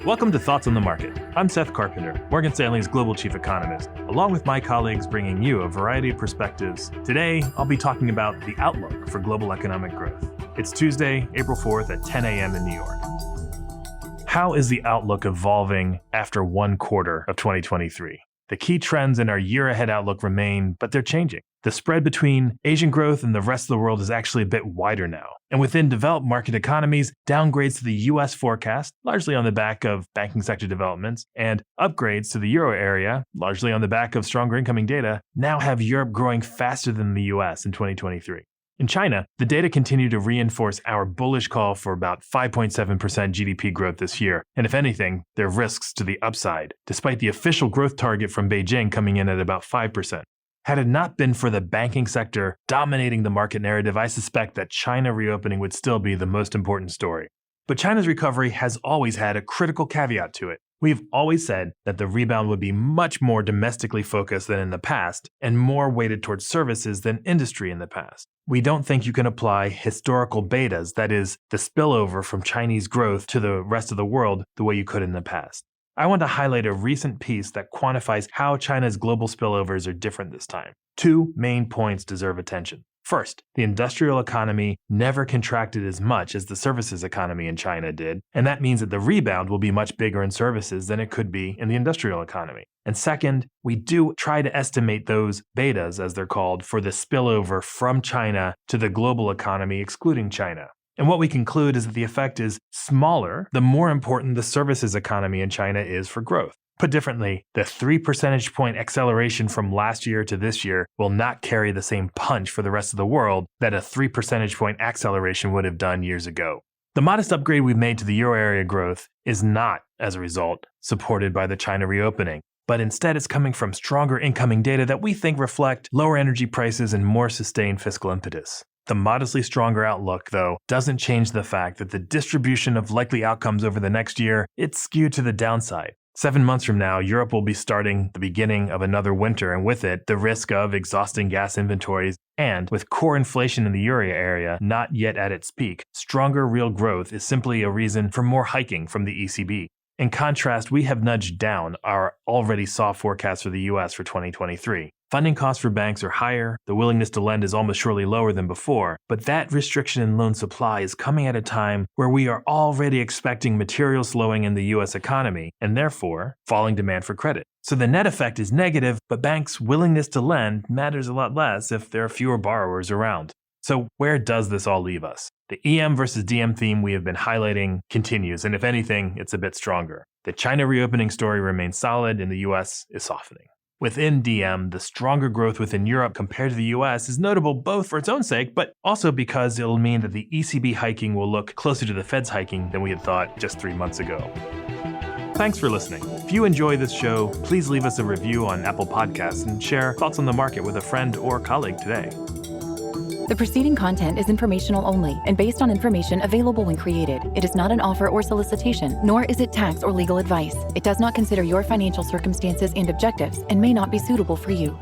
Welcome to Thoughts on the Market. I'm Seth Carpenter, Morgan Stanley's Global Chief Economist, along with my colleagues bringing you a variety of perspectives. Today, I'll be talking about the outlook for global economic growth. It's Tuesday, April 4th at 10 a.m. in New York. How is the outlook evolving after one quarter of 2023? The key trends in our year-ahead outlook remain, but they're changing. The spread between Asian growth and the rest of the world is actually a bit wider now. And within developed market economies, downgrades to the U.S. forecast, largely on the back of banking sector developments, and upgrades to the euro area, largely on the back of stronger incoming data, now have Europe growing faster than the U.S. in 2023. In China, the data continue to reinforce our bullish call for about 5.7% GDP growth this year, and if anything, there are risks to the upside, despite the official growth target from Beijing coming in at about 5%. Had it not been for the banking sector dominating the market narrative, I suspect that China reopening would still be the most important story. But China's recovery has always had a critical caveat to it. We've always said that the rebound would be much more domestically focused than in the past, and more weighted towards services than industry in the past. We don't think you can apply historical betas, that is, the spillover from Chinese growth to the rest of the world, the way you could in the past. I want to highlight a recent piece that quantifies how China's global spillovers are different this time. Two main points deserve attention. First, the industrial economy never contracted as much as the services economy in China did, and that means that the rebound will be much bigger in services than it could be in the industrial economy. And second, we do try to estimate those betas, as they're called, for the spillover from China to the global economy excluding China. And what we conclude is that the effect is smaller the more important the services economy in China is for growth. Put differently, the 3 percentage point acceleration from last year to this year will not carry the same punch for the rest of the world that a 3 percentage point acceleration would have done years ago. The modest upgrade we've made to the euro area growth is not, as a result, supported by the China reopening, but instead it's coming from stronger incoming data that we think reflect lower energy prices and more sustained fiscal impetus. The modestly stronger outlook, though, doesn't change the fact that the distribution of likely outcomes over the next year, it's skewed to the downside. 7 months from now, Europe will be starting the beginning of another winter, and with it, the risk of exhausting gas inventories. And with core inflation in the euro area not yet at its peak, stronger real growth is simply a reason for more hiking from the ECB. In contrast, we have nudged down our already soft forecast for the US for 2023. Funding costs for banks are higher, the willingness to lend is almost surely lower than before, but that restriction in loan supply is coming at a time where we are already expecting material slowing in the US economy, and therefore, falling demand for credit. So the net effect is negative, but banks' willingness to lend matters a lot less if there are fewer borrowers around. So where does this all leave us? The EM versus DM theme we have been highlighting continues, and if anything, it's a bit stronger. The China reopening story remains solid and the US is softening. Within DM, the stronger growth within Europe compared to the US is notable both for its own sake, but also because it'll mean that the ECB hiking will look closer to the Fed's hiking than we had thought just 3 months ago. Thanks for listening. If you enjoy this show, please leave us a review on Apple Podcasts and share thoughts on the market with a friend or colleague today. The preceding content is informational only and based on information available when created. It is not an offer or solicitation, nor is it tax or legal advice. It does not consider your financial circumstances and objectives and may not be suitable for you.